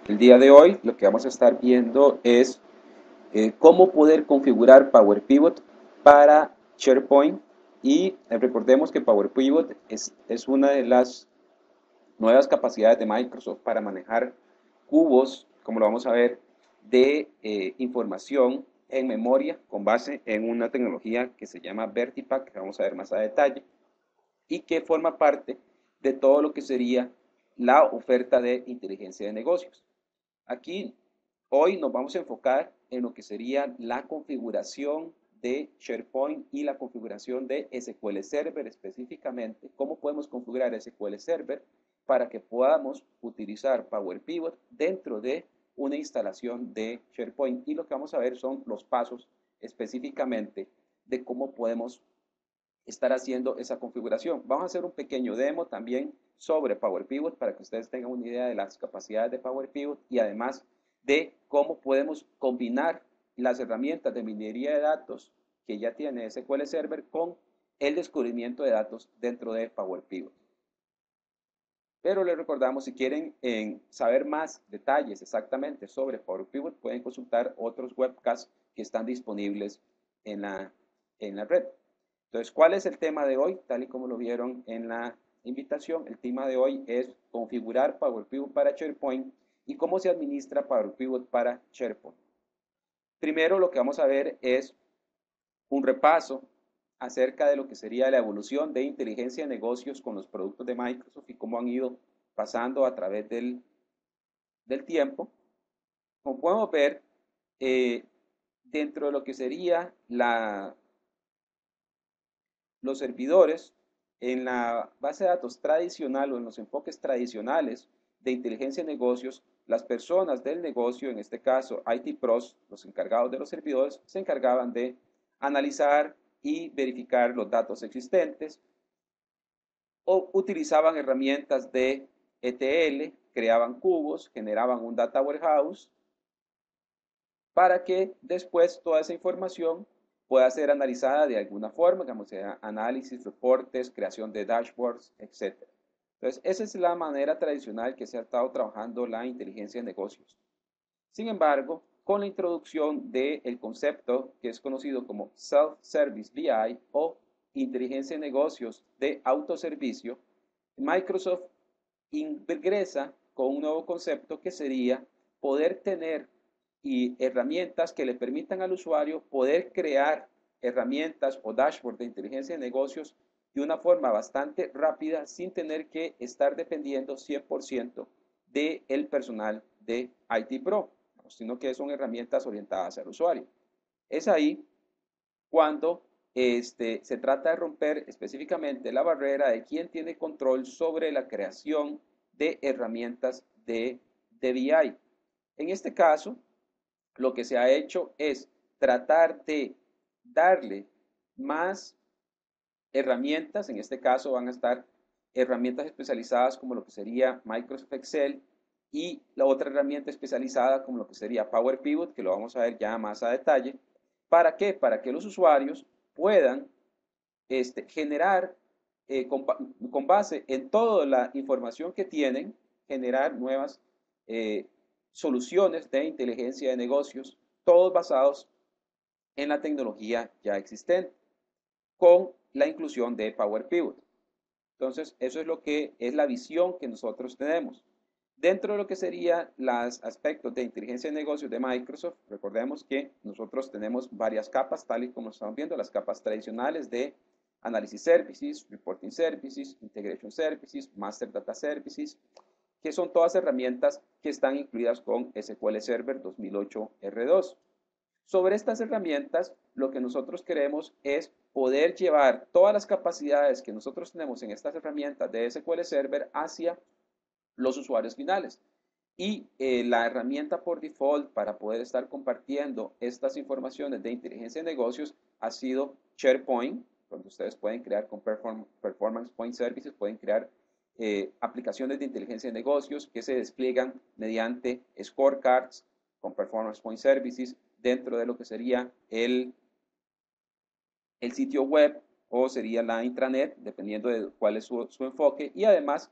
El día de hoy lo que vamos a estar viendo es cómo poder configurar Power Pivot para SharePoint y recordemos que Power Pivot es una de las nuevas capacidades de Microsoft para manejar cubos, como lo vamos a ver, de información en memoria con base en una tecnología que se llama Vertipack, que vamos a ver más a detalle, y que forma parte de todo lo que sería la oferta de inteligencia de negocios. Aquí hoy nos vamos a enfocar en lo que sería la configuración de SharePoint y la configuración de SQL Server específicamente, cómo podemos configurar SQL Server para que podamos utilizar Power Pivot dentro de una instalación de SharePoint. Y lo que vamos a ver son los pasos específicamente de cómo podemos estar haciendo esa configuración. Vamos a hacer un pequeño demo también sobre Power Pivot para que ustedes tengan una idea de las capacidades de Power Pivot y además de cómo podemos combinar las herramientas de minería de datos que ya tiene SQL Server con el descubrimiento de datos dentro de Power Pivot. Pero les recordamos, si quieren saber más detalles exactamente sobre Power Pivot, pueden consultar otros webcasts que están disponibles en la red. Entonces, ¿cuál es el tema de hoy? Tal y como lo vieron en la invitación, el tema de hoy es configurar Power Pivot para SharePoint y cómo se administra Power Pivot para SharePoint. Primero, lo que vamos a ver es un repaso acerca de lo que sería la evolución de inteligencia de negocios con los productos de Microsoft y cómo han ido pasando a través del tiempo. Como podemos ver, eh, dentro de lo que sería los servidores, en la base de datos tradicional o en los enfoques tradicionales de inteligencia de negocios, las personas del negocio, en este caso IT Pros, los encargados de los servidores, se encargaban de analizar y verificar los datos existentes o utilizaban herramientas de ETL, creaban cubos, generaban un data warehouse para que después toda esa información pueda ser analizada de alguna forma, digamos, sea análisis, reportes, creación de dashboards, etc. Entonces, esa es la manera tradicional que se ha estado trabajando la inteligencia de negocios. Sin embargo, con la introducción del concepto que es conocido como Self-Service BI o inteligencia de negocios de autoservicio, Microsoft ingresa con un nuevo concepto que sería poder tener y herramientas que le permitan al usuario poder crear herramientas o dashboards de inteligencia de negocios de una forma bastante rápida sin tener que estar dependiendo 100% del personal de IT Pro, sino que son herramientas orientadas al usuario. Es ahí cuando se trata de romper específicamente la barrera de quién tiene control sobre la creación de herramientas de BI. En este caso, lo que se ha hecho es tratar de darle más herramientas, en este caso van a estar herramientas especializadas como lo que sería Microsoft Excel y la otra herramienta especializada como lo que sería Power Pivot, que lo vamos a ver ya más a detalle. ¿Para qué? Para que los usuarios puedan generar, con base en toda la información que tienen, generar nuevas eh, soluciones de inteligencia de negocios, todos basados en la tecnología ya existente, con la inclusión de Power Pivot. Entonces, eso es lo que es la visión que nosotros tenemos. Dentro de lo que serían los aspectos de inteligencia de negocios de Microsoft, recordemos que nosotros tenemos varias capas, tal y como estamos viendo, las capas tradicionales de Analysis Services, Reporting Services, Integration Services, Master Data Services, que son todas herramientas que están incluidas con SQL Server 2008 R2. Sobre estas herramientas, lo que nosotros queremos es poder llevar todas las capacidades que nosotros tenemos en estas herramientas de SQL Server hacia los usuarios finales. Y la herramienta por default para poder estar compartiendo estas informaciones de inteligencia de negocios ha sido SharePoint, donde ustedes pueden crear con Performance Point Services, pueden crear aplicaciones de inteligencia de negocios que se despliegan mediante scorecards con Performance Point Services dentro de lo que sería el sitio web o sería la intranet, dependiendo de cuál es su enfoque. Y además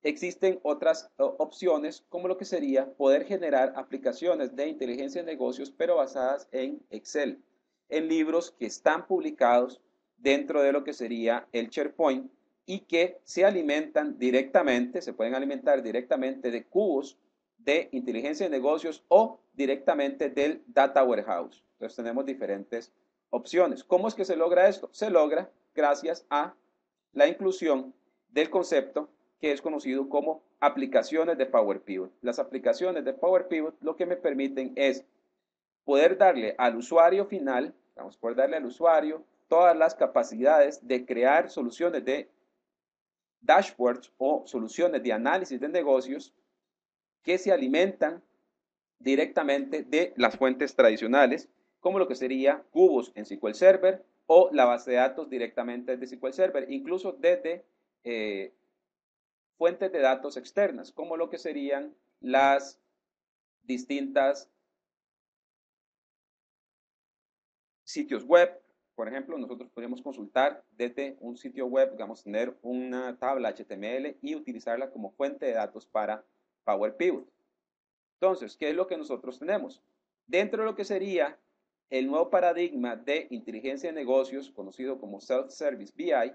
existen otras opciones como lo que sería poder generar aplicaciones de inteligencia de negocios, pero basadas en Excel, en libros que están publicados dentro de lo que sería el SharePoint y que se alimentan directamente, se pueden alimentar directamente de cubos de inteligencia de negocios o directamente del Data Warehouse. Entonces tenemos diferentes opciones. ¿Cómo es que se logra esto? Se logra gracias a la inclusión del concepto que es conocido como aplicaciones de Power Pivot. Las aplicaciones de Power Pivot lo que me permiten es poder darle al usuario final, vamos a poder darle al usuario todas las capacidades de crear soluciones de dashboards o soluciones de análisis de negocios que se alimentan directamente de las fuentes tradicionales, como lo que sería cubos en SQL Server o la base de datos directamente desde SQL Server, incluso desde fuentes de datos externas, como lo que serían las distintas sitios web. Por ejemplo, nosotros podemos consultar desde un sitio web, digamos, tener una tabla HTML y utilizarla como fuente de datos para Power Pivot. Entonces, ¿qué es lo que nosotros tenemos? Dentro de lo que sería el nuevo paradigma de inteligencia de negocios, conocido como Self-Service BI,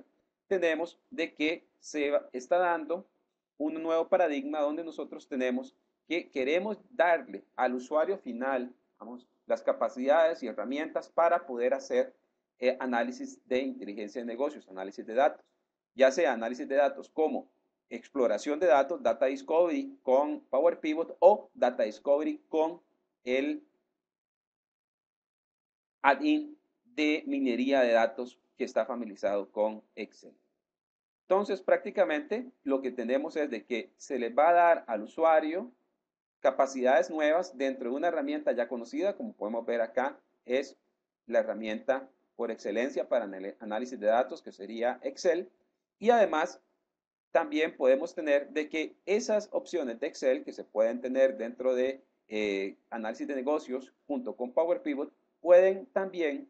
tenemos de que se está dando un nuevo paradigma donde nosotros tenemos que queremos darle al usuario final, vamos, las capacidades y herramientas para poder hacer análisis de inteligencia de negocios, análisis de datos, ya sea análisis de datos como exploración de datos, Data Discovery con Power Pivot o Data Discovery con el add-in de minería de datos que está familiarizado con Excel. Entonces, prácticamente lo que tenemos es de que se le va a dar al usuario capacidades nuevas dentro de una herramienta ya conocida, como podemos ver acá, es la herramienta por excelencia para análisis de datos, que sería Excel, y además también podemos tener de que esas opciones de Excel que se pueden tener dentro de análisis de negocios junto con Power Pivot pueden también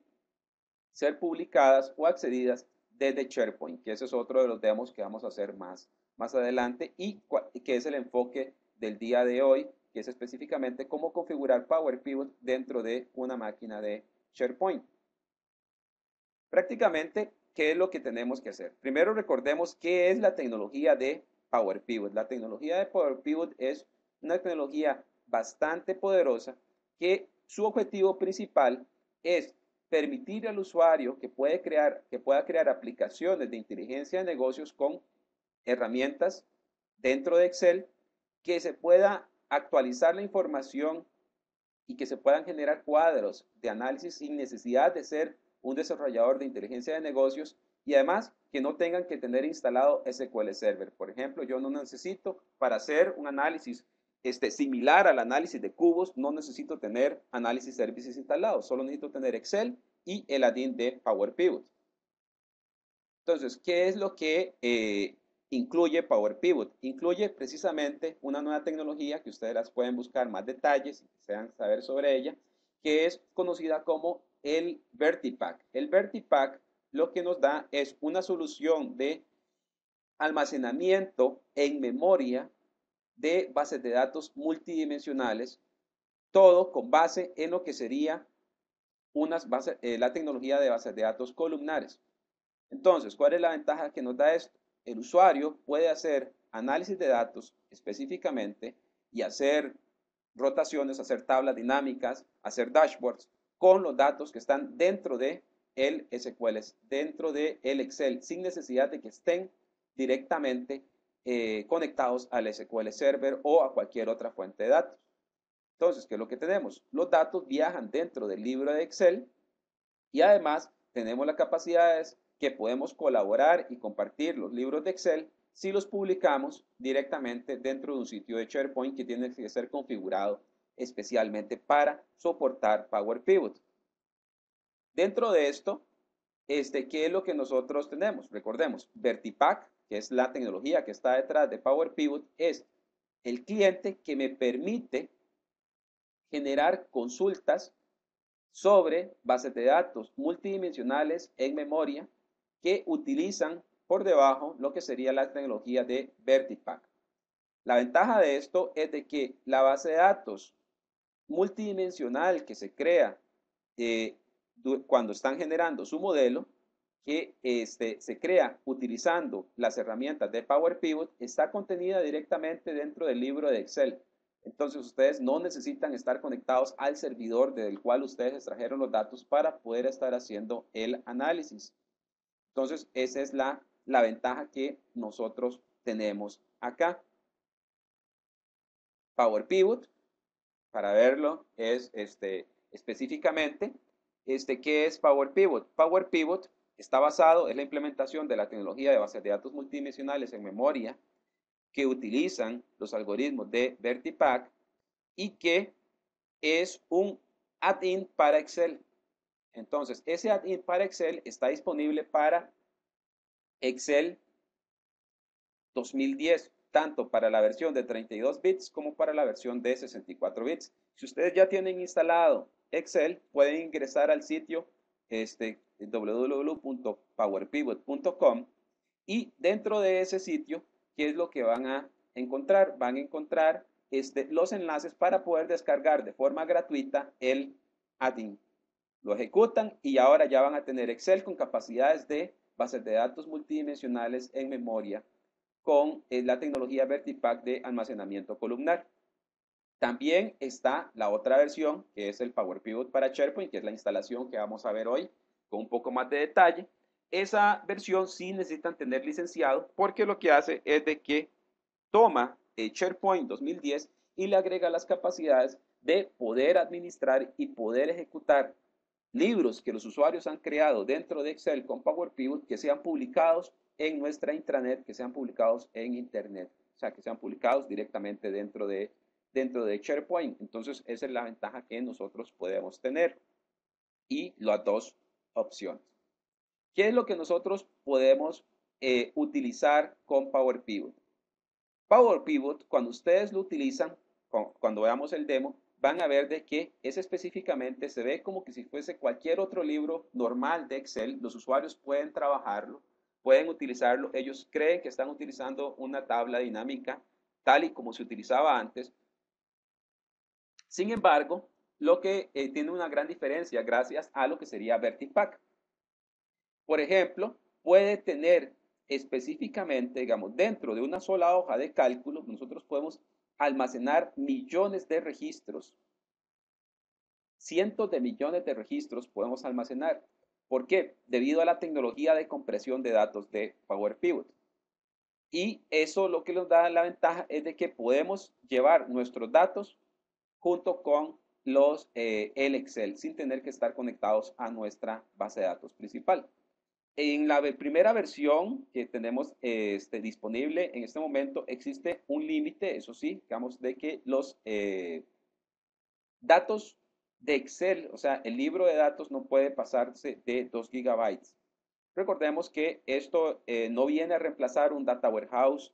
ser publicadas o accedidas desde SharePoint, que ese es otro de los demos que vamos a hacer más adelante y que es el enfoque del día de hoy, que es específicamente cómo configurar Power Pivot dentro de una máquina de SharePoint. Prácticamente, ¿qué es lo que tenemos que hacer? Primero recordemos qué es la tecnología de Power Pivot. La tecnología de Power Pivot es una tecnología bastante poderosa que su objetivo principal es permitir al usuario que pueda crear aplicaciones de inteligencia de negocios con herramientas dentro de Excel, que se pueda actualizar la información y que se puedan generar cuadros de análisis sin necesidad de ser un desarrollador de inteligencia de negocios y además que no tengan que tener instalado SQL Server. Por ejemplo, yo no necesito para hacer un análisis similar al análisis de cubos, no necesito tener análisis services instalados, solo necesito tener Excel y el add-in de Power Pivot. Entonces, ¿qué es lo que incluye Power Pivot? Incluye precisamente una nueva tecnología que ustedes las pueden buscar más detalles y desean saber sobre ella, que es conocida como el Vertipack. El Vertipack lo que nos da es una solución de almacenamiento en memoria de bases de datos multidimensionales, todo con base en lo que sería la tecnología de bases de datos columnares. Entonces, ¿cuál es la ventaja que nos da esto? El usuario puede hacer análisis de datos específicamente y hacer rotaciones, hacer tablas dinámicas, hacer dashboards con los datos que están dentro de el SQL, dentro de el Excel, sin necesidad de que estén directamente conectados al SQL Server o a cualquier otra fuente de datos. Entonces, ¿qué es lo que tenemos? Los datos viajan dentro del libro de Excel y además tenemos las capacidades que podemos colaborar y compartir los libros de Excel si los publicamos directamente dentro de un sitio de SharePoint que tiene que ser configurado especialmente para soportar Power Pivot. Dentro de esto, ¿qué es lo que nosotros tenemos? Recordemos, Vertipack, que es la tecnología que está detrás de Power Pivot, es el cliente que me permite generar consultas sobre bases de datos multidimensionales en memoria que utilizan por debajo lo que sería la tecnología de Vertipack. La ventaja de esto es de que la base de datos multidimensional que se crea cuando están generando su modelo, que se crea utilizando las herramientas de Power Pivot, está contenida directamente dentro del libro de Excel. Entonces ustedes no necesitan estar conectados al servidor del cual ustedes extrajeron los datos para poder estar haciendo el análisis. Entonces esa es la ventaja que nosotros tenemos acá. Power Pivot, para verlo, es específicamente, ¿qué es Power Pivot? Power Pivot está basado en la implementación de la tecnología de bases de datos multidimensionales en memoria que utilizan los algoritmos de VertiPack y que es un add-in para Excel. Entonces, ese add-in para Excel está disponible para Excel 2010, tanto para la versión de 32 bits como para la versión de 64 bits. Si ustedes ya tienen instalado Excel, pueden ingresar al sitio www.powerpivot.com y dentro de ese sitio, ¿qué es lo que van a encontrar? Van a encontrar los enlaces para poder descargar de forma gratuita el add-in. Lo ejecutan y ahora ya van a tener Excel con capacidades de bases de datos multidimensionales en memoria con la tecnología VertiPack de almacenamiento columnar. También está la otra versión, que es el Power Pivot para SharePoint, que es la instalación que vamos a ver hoy con un poco más de detalle. Esa versión sí necesitan tener licenciado porque lo que hace es de que toma el SharePoint 2010 y le agrega las capacidades de poder administrar y poder ejecutar libros que los usuarios han creado dentro de Excel con Power Pivot que sean publicados en nuestra intranet, que sean publicados en Internet, o sea, que sean publicados directamente dentro de SharePoint. Entonces, esa es la ventaja que nosotros podemos tener y las dos opciones. ¿Qué es lo que nosotros podemos utilizar con Power Pivot? Power Pivot, cuando ustedes lo utilizan, cuando veamos el demo, van a ver de que es específicamente, se ve como que si fuese cualquier otro libro normal de Excel. Los usuarios pueden trabajarlo, pueden utilizarlo. Ellos creen que están utilizando una tabla dinámica tal y como se utilizaba antes. Sin embargo, lo que tiene una gran diferencia gracias a lo que sería VertiPack. Por ejemplo, puede tener específicamente, digamos, dentro de una sola hoja de cálculo, nosotros podemos almacenar millones de registros. Cientos de millones de registros podemos almacenar. ¿Por qué? Debido a la tecnología de compresión de datos de Power Pivot. Y eso lo que nos da la ventaja es de que podemos llevar nuestros datos junto con el Excel sin tener que estar conectados a nuestra base de datos principal. En la primera versión que tenemos disponible en este momento existe un límite, eso sí, digamos, de que los datos de Excel, o sea, el libro de datos no puede pasarse de 2 gigabytes. Recordemos que esto no viene a reemplazar un data warehouse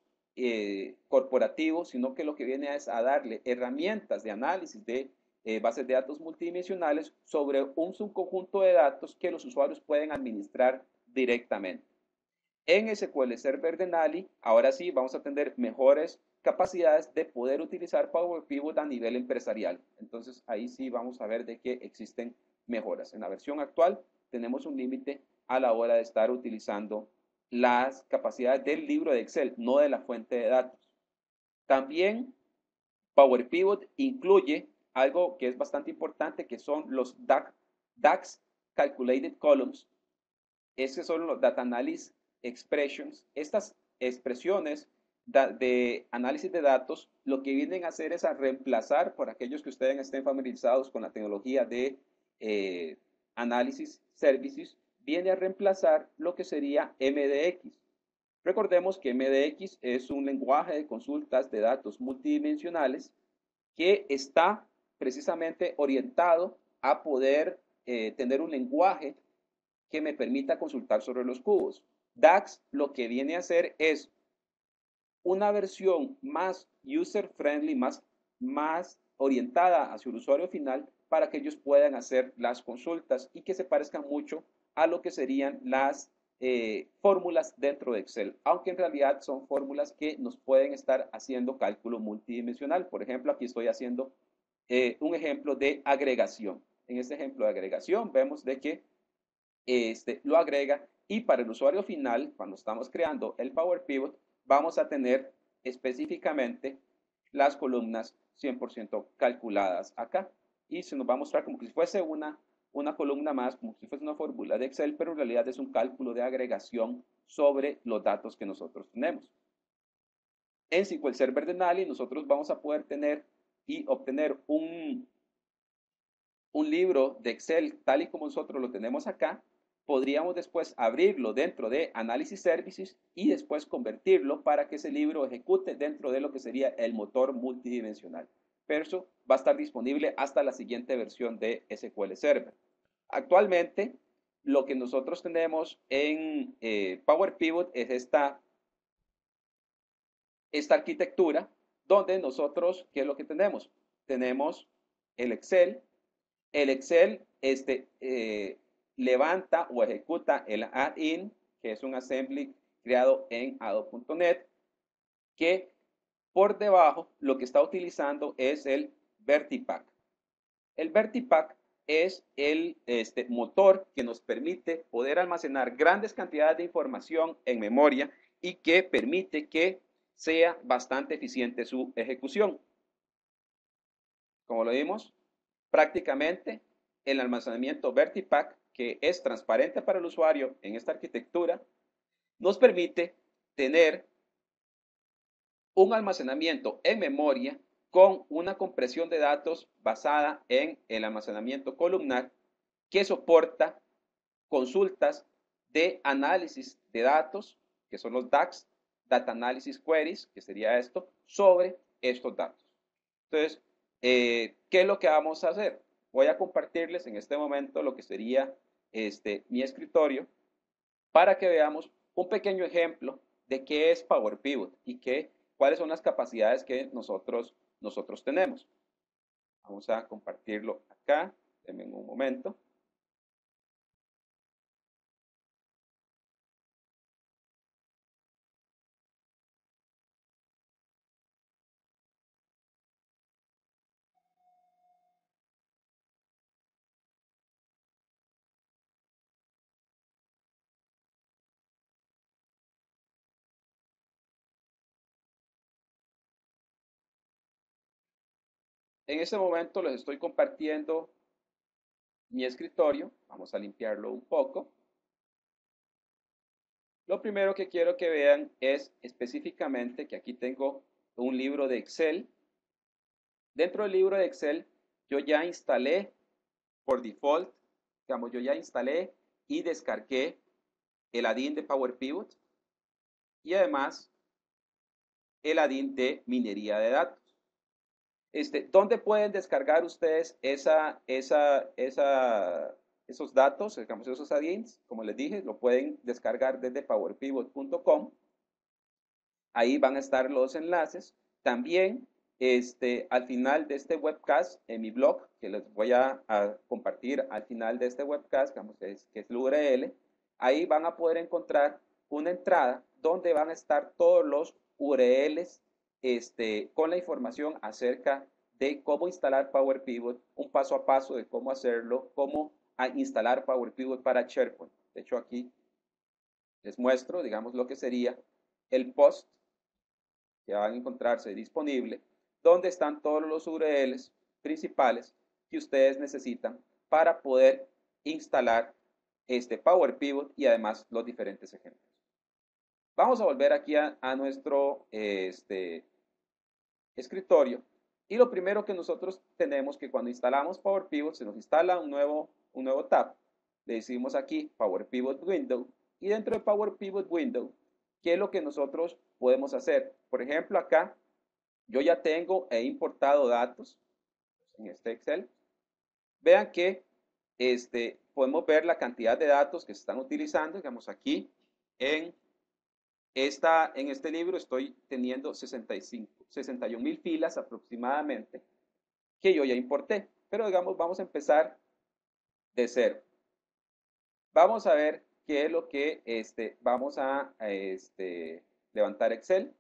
corporativo, sino que lo que viene es a darle herramientas de análisis de bases de datos multidimensionales sobre un subconjunto de datos que los usuarios pueden administrar directamente. En SQL Server Denali, ahora sí vamos a tener mejores capacidades de poder utilizar Power Pivot a nivel empresarial. Entonces ahí sí vamos a ver de que existen mejoras. En la versión actual tenemos un límite a la hora de estar utilizando las capacidades del libro de Excel, no de la fuente de datos. También Power Pivot incluye algo que es bastante importante, que son los DAX Calculated Columns. Esos son los Data Analysis Expressions. Estas expresiones de análisis de datos lo que vienen a hacer es a reemplazar, por aquellos que ustedes estén familiarizados con la tecnología de análisis services, viene a reemplazar lo que sería MDX. Recordemos que MDX es un lenguaje de consultas de datos multidimensionales que está precisamente orientado a poder tener un lenguaje que me permita consultar sobre los cubos. DAX lo que viene a hacer es una versión más user-friendly, más orientada hacia el usuario final para que ellos puedan hacer las consultas y que se parezcan mucho a lo que serían las fórmulas dentro de Excel, aunque en realidad son fórmulas que nos pueden estar haciendo cálculo multidimensional. Por ejemplo, aquí estoy haciendo un ejemplo de agregación. En este ejemplo de agregación vemos de que lo agrega y para el usuario final, cuando estamos creando el Power Pivot, vamos a tener específicamente las columnas 100% calculadas acá. Y se nos va a mostrar como si fuese una columna más, como si fuese una fórmula de Excel, pero en realidad es un cálculo de agregación sobre los datos que nosotros tenemos. En SQL Server Denali nosotros vamos a poder tener y obtener un libro de Excel tal y como nosotros lo tenemos acá. Podríamos después abrirlo dentro de Analysis Services y después convertirlo para que ese libro ejecute dentro de lo que sería el motor multidimensional. Pero eso va a estar disponible hasta la siguiente versión de SQL Server. Actualmente, lo que nosotros tenemos en Power Pivot es esta arquitectura donde nosotros, ¿qué es lo que tenemos? Tenemos el Excel. El Excel levanta o ejecuta el add-in, que es un assembly creado en Adobe.net, que por debajo lo que está utilizando es el Vertipack. El Vertipack es el motor que nos permite poder almacenar grandes cantidades de información en memoria y que permite que sea bastante eficiente su ejecución. Como lo vimos, prácticamente el almacenamiento Vertipack, que es transparente para el usuario en esta arquitectura, nos permite tener un almacenamiento en memoria con una compresión de datos basada en el almacenamiento columnar que soporta consultas de análisis de datos, que son los DAX, Data Analysis Queries, que sería esto, sobre estos datos. Entonces, ¿qué es lo que vamos a hacer? Voy a compartirles en este momento lo que sería mi escritorio para que veamos un pequeño ejemplo de qué es Power Pivot y cuáles son las capacidades que nosotros tenemos. Vamos a compartirlo acá. Denme un momento. En este momento les estoy compartiendo mi escritorio. Vamos a limpiarlo un poco. Lo primero que quiero que vean es específicamente que aquí tengo un libro de Excel. Dentro del libro de Excel yo ya instalé por default, digamos, yo ya instalé y descargué el add-in de Power Pivot y además el add-in de minería de datos. ¿Dónde pueden descargar ustedes esos datos, digamos, esos add-ins? Como les dije, lo pueden descargar desde powerpivot.com. Ahí van a estar los enlaces. También al final de este webcast, en mi blog, que les voy a compartir al final de este webcast, digamos, que es el URL, ahí van a poder encontrar una entrada donde van a estar todos los URLs con la información acerca de cómo instalar Power Pivot, un paso a paso de cómo hacerlo, cómo instalar Power Pivot para SharePoint. De hecho, aquí les muestro, digamos, lo que sería el post que van a encontrarse disponible, donde están todos los URLs principales que ustedes necesitan para poder instalar este Power Pivot y además los diferentes ejemplos. Vamos a volver aquí a nuestro escritorio y lo primero que nosotros tenemos que cuando instalamos Power Pivot se nos instala un nuevo tab. Le decimos aquí Power Pivot Window y dentro de Power Pivot Window, ¿qué es lo que nosotros podemos hacer? Por ejemplo, acá yo ya tengo e importado datos en este Excel. Vean que podemos ver la cantidad de datos que se están utilizando. Digamos aquí en este libro estoy teniendo 61,000 filas aproximadamente que yo ya importé. Pero digamos, vamos a empezar de cero. Vamos a ver qué es lo que vamos a levantar Excel.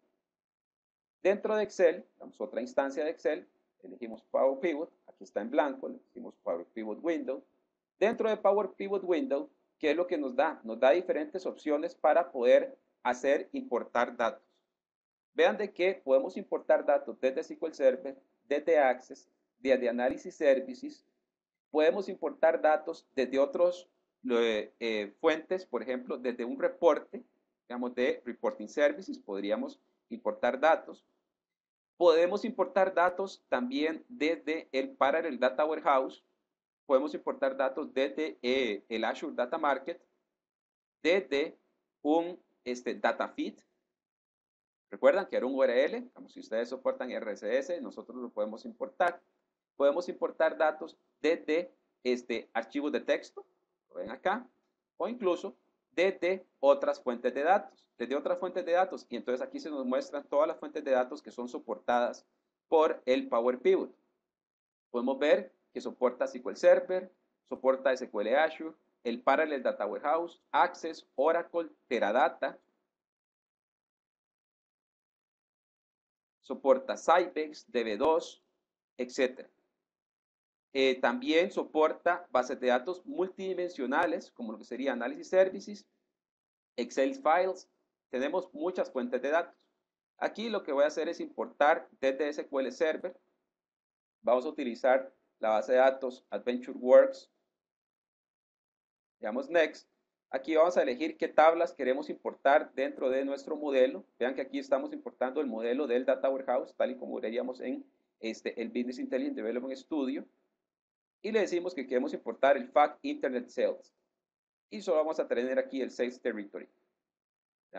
Dentro de Excel, damos otra instancia de Excel, elegimos Power Pivot, aquí está en blanco, elegimos Power Pivot Window. Dentro de Power Pivot Window, ¿qué es lo que nos da? Nos da diferentes opciones para poder importar datos. Vean de que podemos importar datos desde SQL Server, desde Access, desde Analysis Services. Podemos importar datos desde otras fuentes, por ejemplo, desde un reporte, digamos de Reporting Services, podríamos importar datos. Podemos importar datos también desde el Parallel Data Warehouse. Podemos importar datos desde el Azure Data Market, desde un data feed. Recuerdan que era un URL, como si ustedes soportan RCS, nosotros lo podemos importar. Podemos importar datos desde archivos de texto, lo ven acá, o incluso desde otras fuentes de datos, y entonces aquí se nos muestran todas las fuentes de datos que son soportadas por el Power Pivot. Podemos ver que soporta SQL Server, soporta SQL Azure, el Parallel Data Warehouse, Access, Oracle, Teradata, soporta Sybase, DB2, etc. También soporta bases de datos multidimensionales, como lo que sería Analysis Services, Excel Files. Tenemos muchas fuentes de datos. Aquí lo que voy a hacer es importar desde SQL Server. Vamos a utilizar la base de datos AdventureWorks. Le damos Next. Aquí vamos a elegir qué tablas queremos importar dentro de nuestro modelo. Vean que aquí estamos importando el modelo del Data Warehouse, tal y como veríamos en el Business Intelligence Development Studio. Y le decimos que queremos importar el FAQ Internet Sales. Y solo vamos a tener aquí el Sales Territory. Le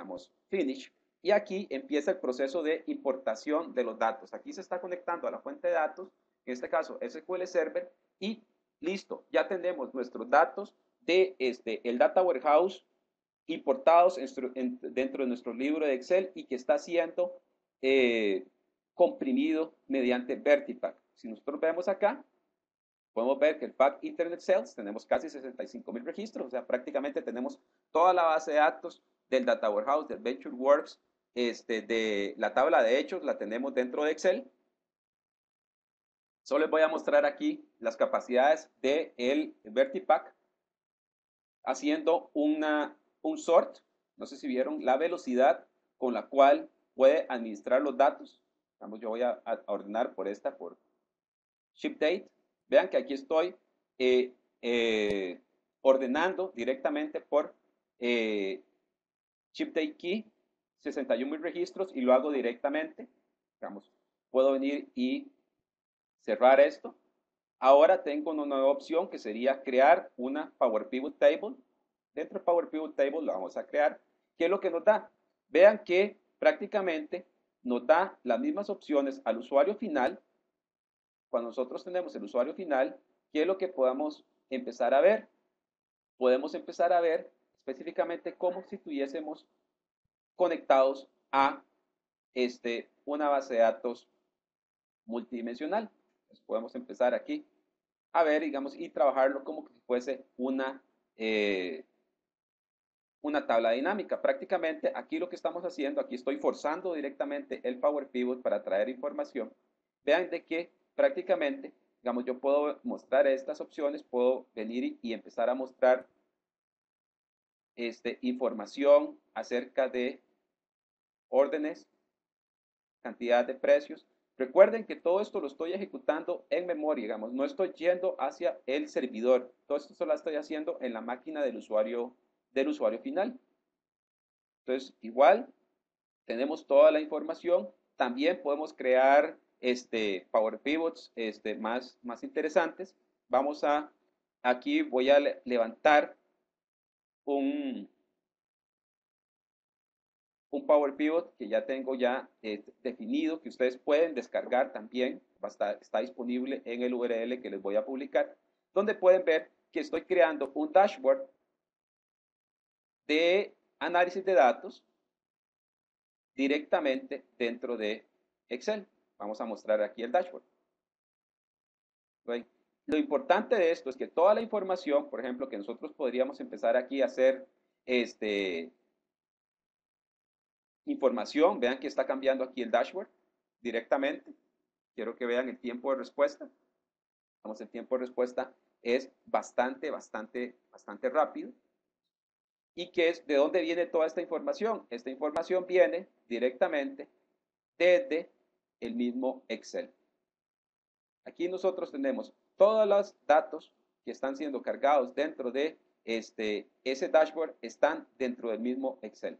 damos Finish. Y aquí empieza el proceso de importación de los datos. Aquí se está conectando a la fuente de datos, en este caso SQL Server, y listo, ya tenemos nuestros datos de el Data Warehouse importados dentro de nuestro libro de Excel y que está siendo comprimido mediante Vertipack. Si nosotros vemos acá, podemos ver que el FAQ Internet Sales tenemos casi 65,000 registros, o sea, prácticamente tenemos toda la base de datos del Data Warehouse, del VentureWorks, de la tabla de hechos, la tenemos dentro de Excel. Solo les voy a mostrar aquí las capacidades del Vertipack haciendo un sort. No sé si vieron la velocidad con la cual puede administrar los datos. Vamos, yo voy a ordenar por ship date. Vean que aquí estoy ordenando directamente por ship date key, 61,000 registros, y lo hago directamente. Digamos, puedo venir y cerrar esto. Ahora tengo una nueva opción que sería crear una Power Pivot Table. Dentro de Power Pivot Table lo vamos a crear. ¿Qué es lo que nos da? Vean que prácticamente nos da las mismas opciones al usuario final. Cuando nosotros tenemos el usuario final, ¿qué es lo que podamos empezar a ver? Podemos empezar a ver específicamente como si estuviésemos conectados a una base de datos multidimensional. Entonces podemos empezar aquí a ver, digamos, y trabajarlo como si fuese una tabla dinámica. Prácticamente aquí lo que estamos haciendo, aquí estoy forzando directamente el Power Pivot para traer información. Vean de que prácticamente, digamos, yo puedo mostrar estas opciones, puedo venir y empezar a mostrar información acerca de órdenes, cantidad de precios. Recuerden que todo esto lo estoy ejecutando en memoria, digamos, no estoy yendo hacia el servidor. Todo esto lo estoy haciendo en la máquina del usuario final. Entonces, igual, tenemos toda la información. También podemos crear Power Pivots más interesantes. Aquí voy a levantar un Power Pivot que ya tengo definido, que ustedes pueden descargar también. Está disponible en el URL que les voy a publicar, donde pueden ver que estoy creando un dashboard de análisis de datos directamente dentro de Excel. Vamos a mostrar aquí el dashboard. ¿Ven? Lo importante de esto es que toda la información, por ejemplo, que nosotros podríamos empezar aquí a hacer información. Vean que está cambiando aquí el dashboard directamente. Quiero que vean el tiempo de respuesta. Vamos, el tiempo de respuesta es bastante rápido. ¿Y qué es? ¿De dónde viene toda esta información? Esta información viene directamente desde el mismo Excel. Aquí nosotros tenemos todos los datos que están siendo cargados dentro de ese dashboard, están dentro del mismo Excel.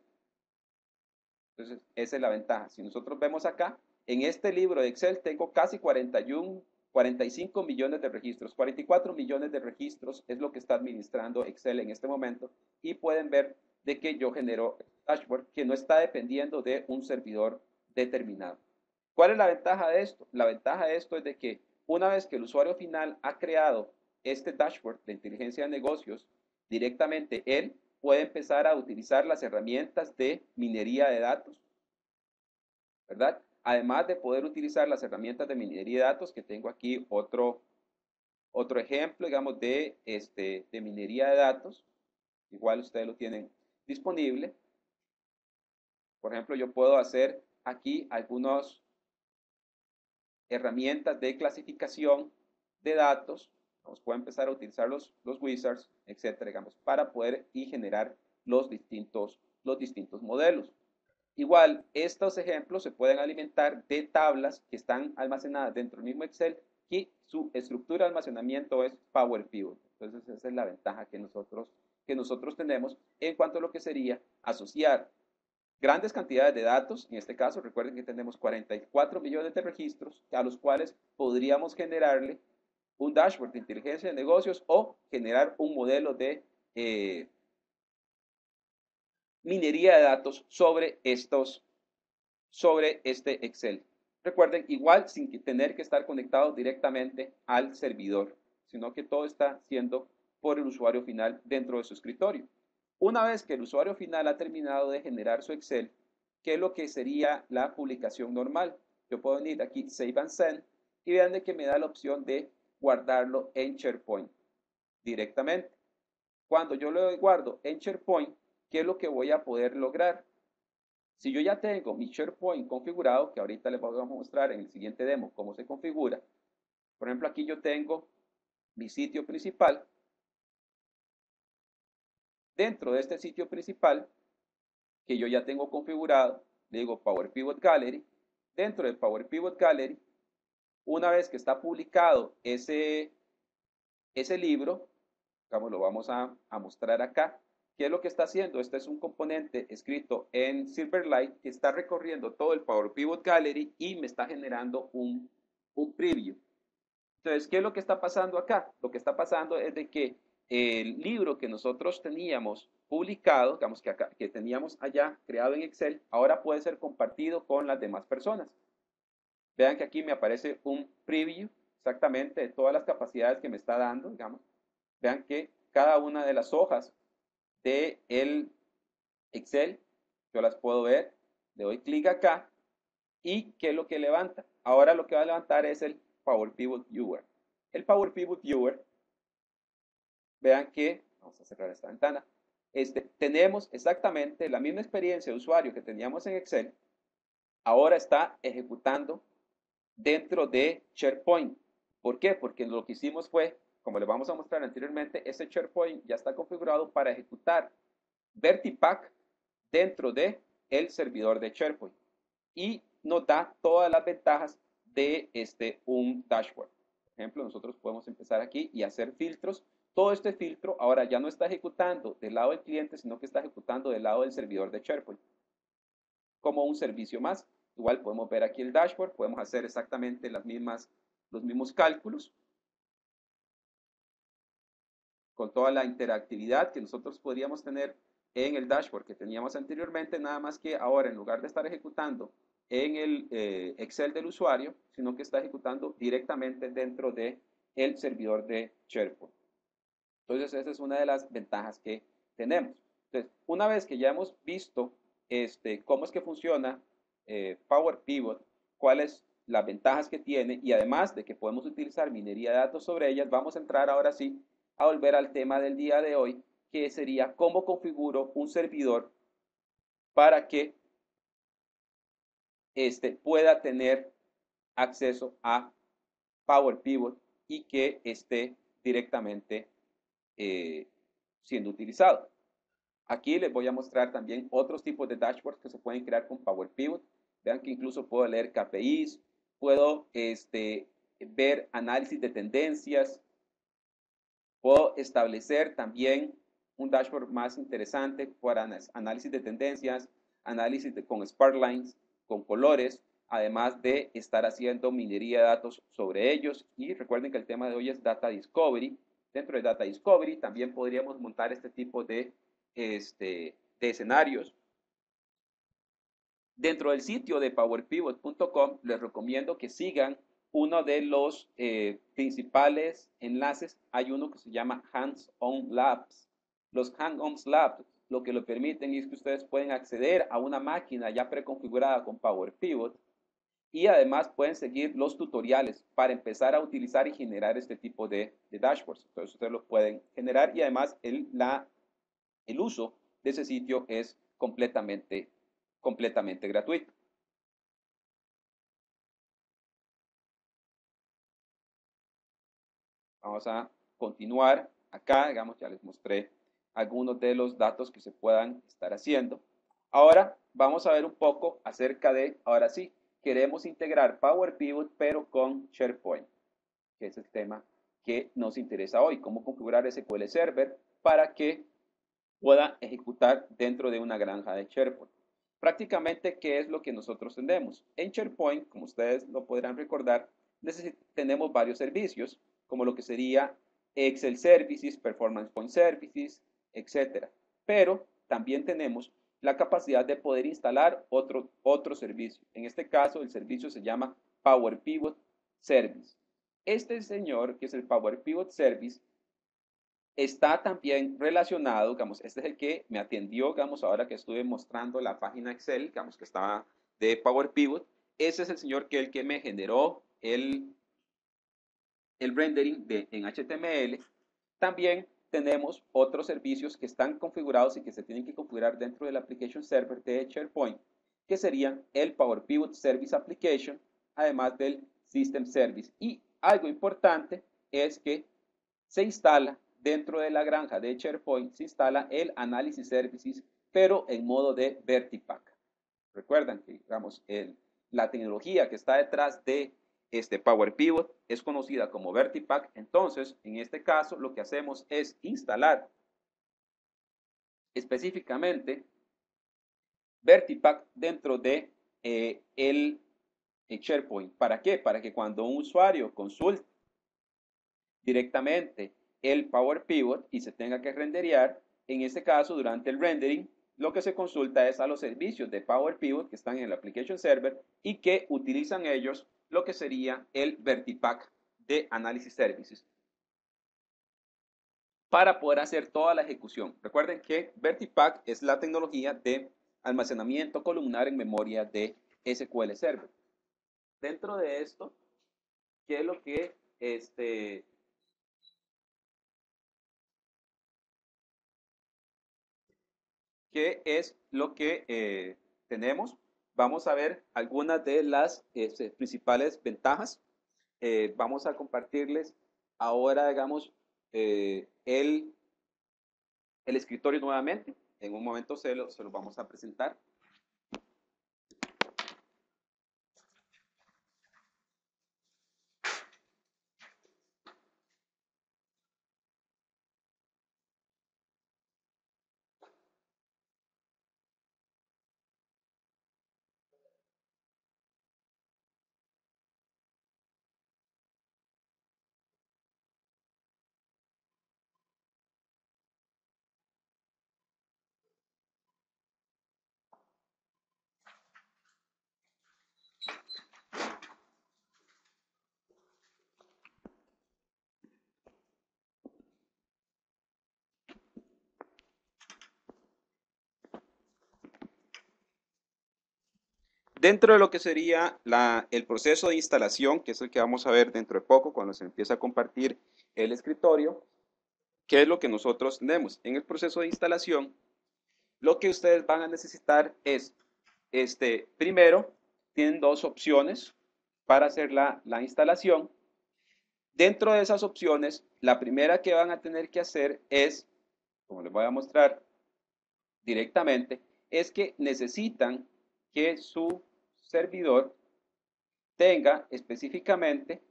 Entonces, esa es la ventaja. Si nosotros vemos acá, en este libro de Excel tengo casi 45 millones de registros. 44 millones de registros es lo que está administrando Excel en este momento. Y pueden ver de que yo genero dashboard que no está dependiendo de un servidor determinado. ¿Cuál es la ventaja de esto? La ventaja de esto es de que una vez que el usuario final ha creado este dashboard de inteligencia de negocios, directamente él puede empezar a utilizar las herramientas de minería de datos, ¿verdad? Además de poder utilizar las herramientas de minería de datos, que tengo aquí otro ejemplo, digamos, de minería de datos. Igual ustedes lo tienen disponible. Por ejemplo, yo puedo hacer aquí algunas herramientas de clasificación de datos. Vamos, puedo empezar a utilizar los wizards, etcétera, digamos, para poder y generar los distintos modelos. Igual, estos ejemplos se pueden alimentar de tablas que están almacenadas dentro del mismo Excel y su estructura de almacenamiento es Power Pivot. Entonces, esa es la ventaja que nosotros tenemos en cuanto a lo que sería asociar grandes cantidades de datos. En este caso, recuerden que tenemos 44 millones de registros a los cuales podríamos generarle un dashboard de inteligencia de negocios o generar un modelo de minería de datos sobre este Excel. Recuerden, igual sin tener que estar conectado directamente al servidor, sino que todo está siendo por el usuario final dentro de su escritorio. Una vez que el usuario final ha terminado de generar su Excel, ¿qué es lo que sería la publicación normal? Yo puedo venir aquí, Save and Send, y vean de que me da la opción de guardarlo en SharePoint directamente. Cuando yo lo guardo en SharePoint, ¿qué es lo que voy a poder lograr? Si yo ya tengo mi SharePoint configurado, que ahorita les voy a mostrar en el siguiente demo cómo se configura. Por ejemplo, aquí yo tengo mi sitio principal. Dentro de este sitio principal, que yo ya tengo configurado, le digo Power Pivot Gallery. Dentro de Power Pivot Gallery, una vez que está publicado ese libro, digamos, lo vamos a mostrar acá. ¿Qué es lo que está haciendo? Este es un componente escrito en Silverlight que está recorriendo todo el Power Pivot Gallery y me está generando un preview. Entonces, ¿qué es lo que está pasando acá? Lo que está pasando es de que el libro que nosotros teníamos publicado, digamos que teníamos allá creado en Excel, ahora puede ser compartido con las demás personas. Vean que aquí me aparece un preview exactamente de todas las capacidades que me está dando, digamos. Vean que cada una de las hojas del Excel, yo las puedo ver, le doy clic acá y ¿qué es lo que levanta? Ahora lo que va a levantar es el Power Pivot Viewer. El Power Pivot Viewer, vean que, vamos a cerrar esta ventana, tenemos exactamente la misma experiencia de usuario que teníamos en Excel, ahora está ejecutando dentro de SharePoint. ¿Por qué? Porque lo que hicimos fue, como les vamos a mostrar anteriormente, ese SharePoint ya está configurado para ejecutar Vertipack dentro de el servidor de SharePoint y nos da todas las ventajas de un dashboard. Por ejemplo, nosotros podemos empezar aquí y hacer filtros. Todo este filtro ahora ya no está ejecutando del lado del cliente, sino que está ejecutando del lado del servidor de SharePoint como un servicio más. Igual podemos ver aquí el dashboard, podemos hacer exactamente los mismos cálculos con toda la interactividad que nosotros podríamos tener en el dashboard que teníamos anteriormente, nada más que ahora en lugar de estar ejecutando en el Excel del usuario, sino que está ejecutando directamente dentro del servidor de SharePoint. Entonces, esa es una de las ventajas que tenemos. Entonces, una vez que ya hemos visto cómo es que funciona Power Pivot, cuáles las ventajas que tiene y además de que podemos utilizar minería de datos sobre ellas, vamos a entrar ahora sí a volver al tema del día de hoy, que sería cómo configuro un servidor para que pueda tener acceso a Power Pivot y que esté directamente siendo utilizado. Aquí les voy a mostrar también otros tipos de dashboards que se pueden crear con Power Pivot. Vean que incluso puedo leer KPIs, puedo ver análisis de tendencias, puedo establecer también un dashboard más interesante para análisis de tendencias, análisis con sparklines, con colores, además de estar haciendo minería de datos sobre ellos. Y recuerden que el tema de hoy es Data Discovery. Dentro de Data Discovery también podríamos montar este tipo de escenarios. Dentro del sitio de powerpivot.com les recomiendo que sigan uno de los principales enlaces. Hay uno que se llama Hands-on Labs. Los Hands-on Labs lo que lo permiten es que ustedes pueden acceder a una máquina ya preconfigurada con Power Pivot y además pueden seguir los tutoriales para empezar a utilizar y generar este tipo de dashboards. Entonces ustedes lo pueden generar y además el uso de ese sitio es completamente gratuito. Vamos a continuar acá, digamos, ya les mostré algunos de los datos que se puedan estar haciendo. Ahora vamos a ver un poco acerca de, ahora sí, queremos integrar Power Pivot pero con SharePoint, que es el tema que nos interesa hoy, cómo configurar SQL Server para que pueda ejecutar dentro de una granja de SharePoint. Prácticamente, ¿qué es lo que nosotros tenemos? En SharePoint, como ustedes lo podrán recordar, tenemos varios servicios, como lo que sería Excel Services, Performance Point Services, etc. Pero también tenemos la capacidad de poder instalar otro servicio. En este caso, el servicio se llama Power Pivot Service. Este señor, que es el Power Pivot Service, está también relacionado, digamos, este es el que me atendió, digamos, ahora que estuve mostrando la página Excel, digamos, que estaba de Power Pivot. Ese es el señor el que me generó el rendering en HTML. También tenemos otros servicios que están configurados y que se tienen que configurar dentro del Application Server de SharePoint, que serían el Power Pivot Service Application, además del System Service. Y algo importante es que se instala dentro de la granja de SharePoint, se instala el Analysis Services, pero en modo de Vertipack. Recuerdan que, digamos, la tecnología que está detrás de este Power Pivot es conocida como Vertipack. Entonces, en este caso, lo que hacemos es instalar específicamente Vertipack dentro de el SharePoint. ¿Para qué? Para que cuando un usuario consulte directamente el Power Pivot y se tenga que renderear, en este caso, durante el rendering, lo que se consulta es a los servicios de Power Pivot que están en el Application Server y que utilizan ellos lo que sería el Vertipack de Analysis Services para poder hacer toda la ejecución. Recuerden que Vertipack es la tecnología de almacenamiento columnar en memoria de SQL Server. Dentro de esto, ¿qué es lo que ¿qué es lo que tenemos? Vamos a ver algunas de las principales ventajas. Vamos a compartirles ahora, digamos, el escritorio nuevamente. En un momento se lo vamos a presentar. Dentro de lo que sería el proceso de instalación, que es el que vamos a ver dentro de poco, cuando se empieza a compartir el escritorio, ¿Qué es lo que nosotros tenemos? En el proceso de instalación, lo que ustedes van a necesitar es, primero, tienen dos opciones para hacer la instalación. Dentro de esas opciones, la primera que van a tener que hacer es, como les voy a mostrar directamente, es que necesitan que su servidor tenga específicamente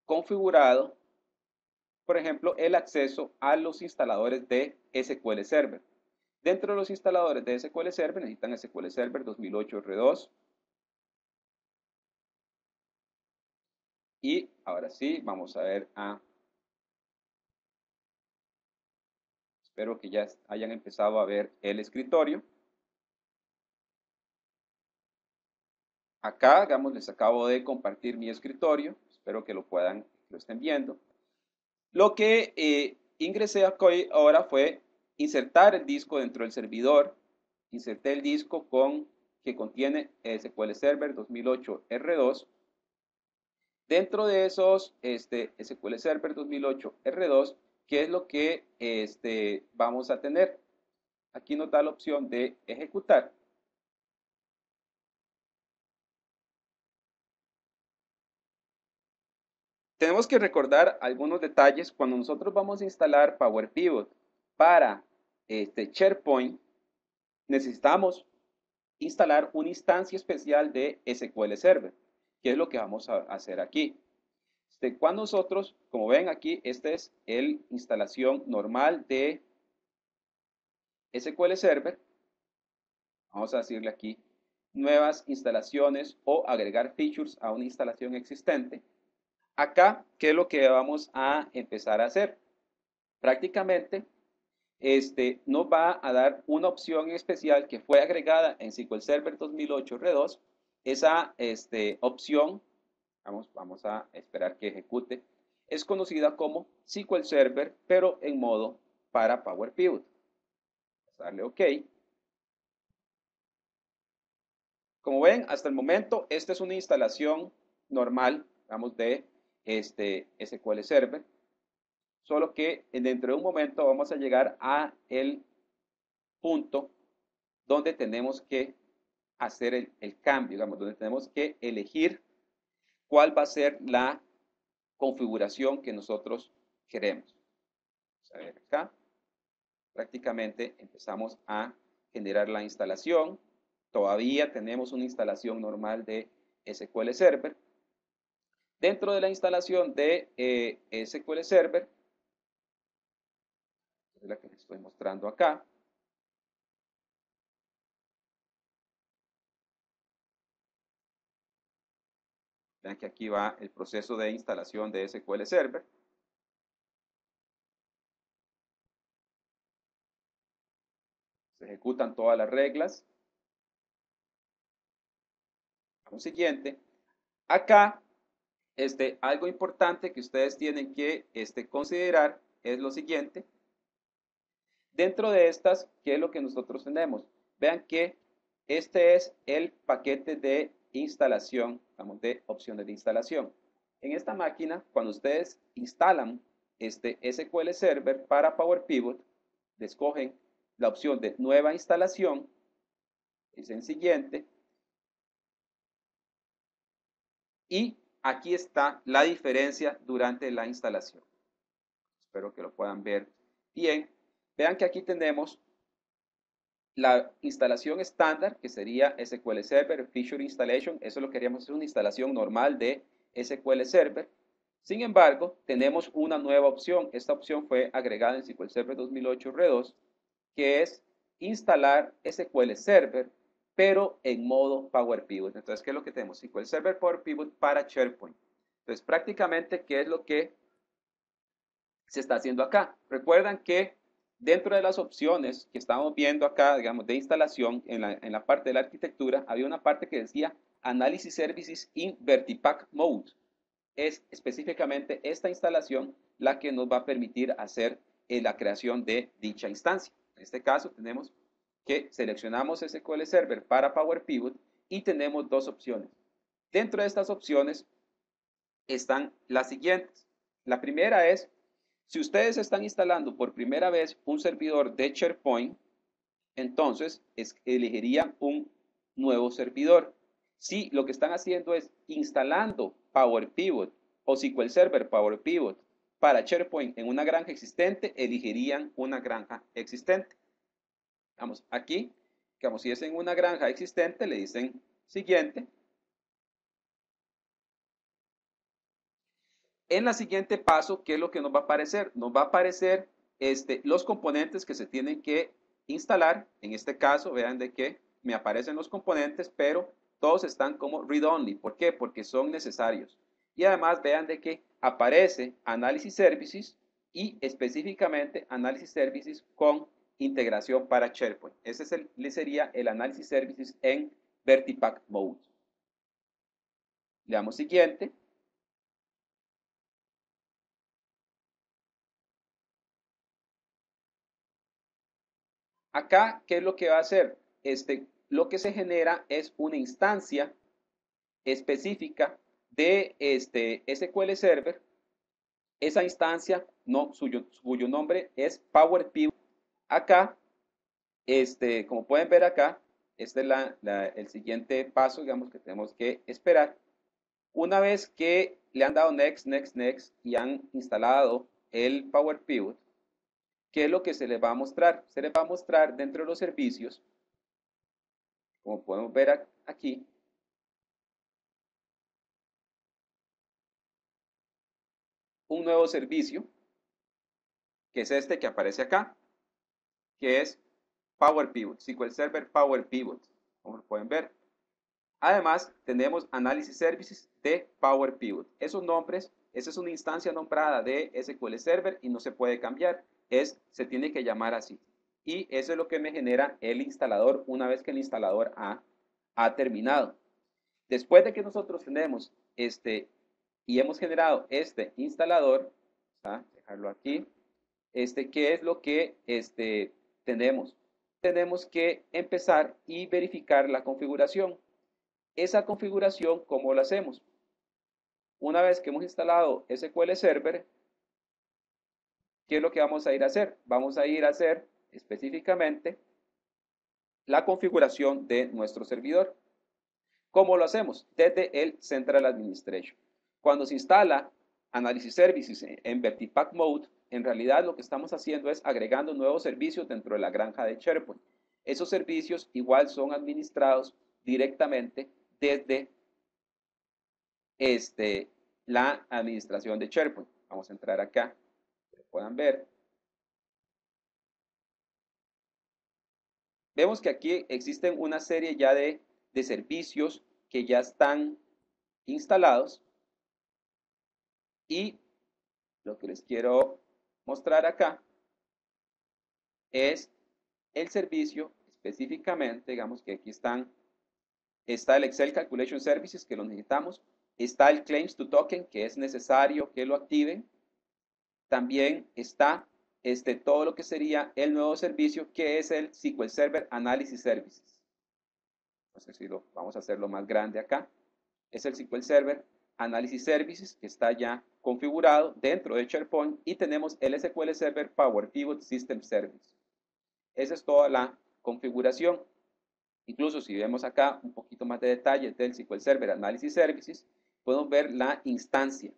configurado, por ejemplo, el acceso a los instaladores de SQL Server. Dentro de los instaladores de SQL Server necesitan SQL Server 2008 R2. Y ahora sí, vamos a ver espero que ya hayan empezado a ver el escritorio. Acá, digamos, les acabo de compartir mi escritorio. Espero que lo estén viendo. Lo que ingresé ahora fue insertar el disco dentro del servidor. Inserté el disco que contiene SQL Server 2008 R2. Dentro de esos SQL Server 2008 R2, ¿qué es lo que vamos a tener? Aquí nos da la opción de ejecutar. Tenemos que recordar algunos detalles cuando nosotros vamos a instalar Power Pivot para SharePoint. Necesitamos instalar una instancia especial de SQL Server, que es lo que vamos a hacer aquí. Cuando nosotros, como ven aquí, esta es la instalación normal de SQL Server. Vamos a decirle aquí nuevas instalaciones o agregar features a una instalación existente. Acá, ¿qué es lo que vamos a empezar a hacer? Prácticamente, nos va a dar una opción especial que fue agregada en SQL Server 2008 R2. Esa opción, vamos a esperar que ejecute, es conocida como SQL Server, pero en modo para Power Pivot. Vamos a darle OK. Como ven, hasta el momento, esta es una instalación normal, vamos, de SQL Server. Solo que dentro de un momento vamos a llegar a el punto donde tenemos que hacer el cambio, digamos, donde tenemos que elegir cuál va a ser la configuración que nosotros queremos. Vamos a ver acá. Prácticamente empezamos a generar la instalación. Todavía tenemos una instalación normal de SQL Server. Dentro de la instalación de SQL Server, es la que les estoy mostrando acá, vean que aquí va el proceso de instalación de SQL Server. Se ejecutan todas las reglas. Vamos siguiente. Acá, algo importante que ustedes tienen que considerar es lo siguiente. Dentro de estas, ¿qué es lo que nosotros tenemos? Vean que este es el paquete de instalación, vamos, de opciones de instalación. En esta máquina, cuando ustedes instalan este SQL Server para Power Pivot, escogen la opción de nueva instalación, es en siguiente, y aquí está la diferencia durante la instalación. Espero que lo puedan ver bien. Vean que aquí tenemos la instalación estándar, que sería SQL Server Feature Installation. Eso lo queríamos hacer una instalación normal de SQL Server. Sin embargo, tenemos una nueva opción. Esta opción fue agregada en SQL Server 2008 R2, que es instalar SQL Server, pero en modo Power Pivot. Entonces, ¿qué es lo que tenemos? SQL Server Power Pivot para SharePoint. Entonces, prácticamente, ¿qué es lo que se está haciendo acá? Recuerdan que dentro de las opciones que estamos viendo acá, digamos, de instalación, en la parte de la arquitectura, había una parte que decía Analysis Services in Vertipack Mode. Es específicamente esta instalación la que nos va a permitir hacer la creación de dicha instancia. En este caso tenemos que seleccionamos SQL Server para Power Pivot y tenemos dos opciones. Dentro de estas opciones están las siguientes. La primera es, si ustedes están instalando por primera vez un servidor de SharePoint, entonces elegirían un nuevo servidor. Si lo que están haciendo es instalando Power Pivot o SQL Server Power Pivot para SharePoint en una granja existente, elegirían una granja existente. Vamos, aquí, digamos, si es en una granja existente, le dicen siguiente. En la siguiente paso, ¿qué es lo que nos va a aparecer? Nos va a aparecer los componentes que se tienen que instalar. En este caso, vean de que me aparecen los componentes, pero todos están como read-only. ¿Por qué? Porque son necesarios. Y además vean de que aparece Analysis Services y específicamente Analysis Services con integración para SharePoint. Ese sería el Analysis Services en Vertipack Mode. Le damos siguiente. Acá, ¿qué es lo que va a hacer? Lo que se genera es una instancia específica de SQL Server. Esa instancia, no, cuyo nombre es Power Pivot. Acá, como pueden ver acá, este es el siguiente paso, digamos, que tenemos que esperar. Una vez que le han dado Next, Next, Next y han instalado el Power Pivot, ¿qué es lo que se les va a mostrar? Se les va a mostrar dentro de los servicios, como podemos ver aquí, un nuevo servicio, que es este que aparece acá, que es Power Pivot, SQL Server Power Pivot, como lo pueden ver. Además, tenemos Analysis Services de Power Pivot. Esos nombres, esa es una instancia nombrada de SQL Server y no se puede cambiar, se tiene que llamar así. Y eso es lo que me genera el instalador una vez que el instalador ha terminado. Después de que nosotros tenemos y hemos generado este instalador, dejarlo aquí, ¿qué es lo que tenemos? Tenemos que empezar y verificar la configuración. Esa configuración, ¿cómo la hacemos? Una vez que hemos instalado SQL Server, ¿qué es lo que vamos a ir a hacer? Vamos a ir a hacer específicamente la configuración de nuestro servidor. ¿Cómo lo hacemos? Desde el Central Administration. Cuando se instala Analysis Services en Vertipack Mode, en realidad lo que estamos haciendo es agregando nuevos servicios dentro de la granja de SharePoint. Esos servicios igual son administrados directamente desde la administración de SharePoint. Vamos a entrar acá, que puedan ver. Vemos que aquí existen una serie ya de servicios que ya están instalados y lo que les quiero mostrar acá es el servicio específicamente, digamos que aquí está el Excel Calculation Services que lo necesitamos, está el Claims to Token que es necesario que lo activen, también está todo lo que sería el nuevo servicio que es el SQL Server Analysis Services. No sé si vamos a hacerlo más grande acá. Es el SQL Server Analysis Services que está ya configurado dentro de SharePoint y tenemos el SQL Server Power Pivot System Service. Esa es toda la configuración. Incluso si vemos acá un poquito más de detalle del SQL Server Analysis Services, podemos ver la instancia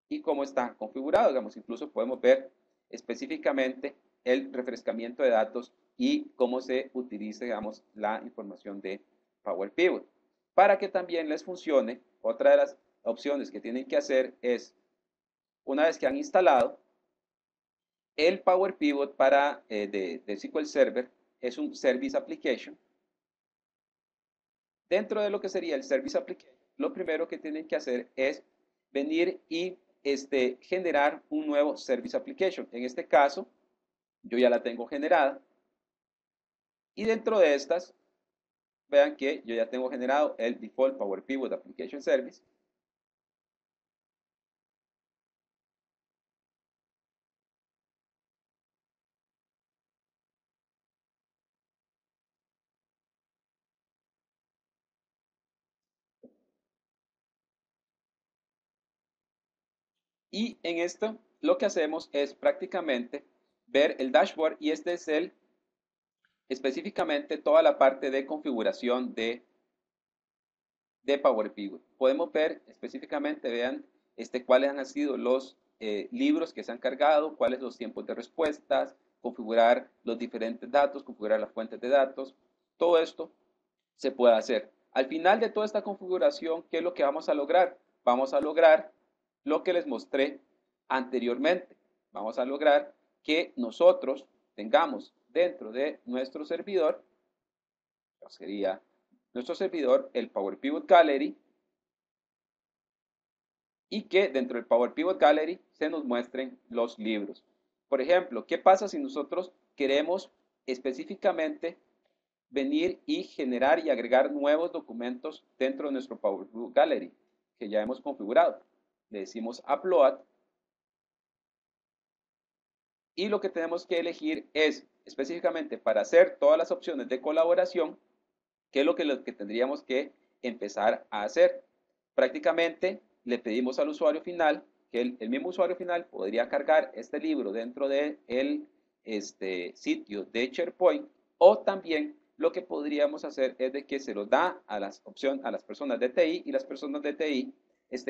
y cómo está configurado. Digamos, incluso podemos ver específicamente el refrescamiento de datos y cómo se utiliza, digamos, la información de Power Pivot. Para que también les funcione, otra de las opciones que tienen que hacer es, una vez que han instalado, el Power Pivot de SQL Server es un Service Application. Dentro de lo que sería el Service Application, lo primero que tienen que hacer es venir y generar un nuevo Service Application. En este caso, yo ya la tengo generada. Y dentro de estas, vean que yo ya tengo generado el Default Power Pivot Application Service. Y en esto lo que hacemos es prácticamente ver el dashboard y este es específicamente toda la parte de configuración de Power Pivot. Podemos ver específicamente, vean, cuáles han sido los libros que se han cargado, cuáles los tiempos de respuestas, configurar los diferentes datos, configurar las fuentes de datos. Todo esto se puede hacer. Al final de toda esta configuración, ¿qué es lo que vamos a lograr? Vamos a lograr lo que les mostré anteriormente. Vamos a lograr que nosotros tengamos dentro de nuestro servidor, sería nuestro servidor, el Power Pivot Gallery, y que dentro del Power Pivot Gallery se nos muestren los libros. Por ejemplo, ¿qué pasa si nosotros queremos específicamente venir y generar y agregar nuevos documentos dentro de nuestro Power Pivot Gallery que ya hemos configurado? Le decimos Upload y lo que tenemos que elegir es específicamente para hacer todas las opciones de colaboración, ¿qué es lo que tendríamos que empezar a hacer? Prácticamente le pedimos al usuario final que el mismo usuario final podría cargar este libro dentro del sitio de SharePoint, o también lo que podríamos hacer es de que se lo da a las personas de TI y las personas de TI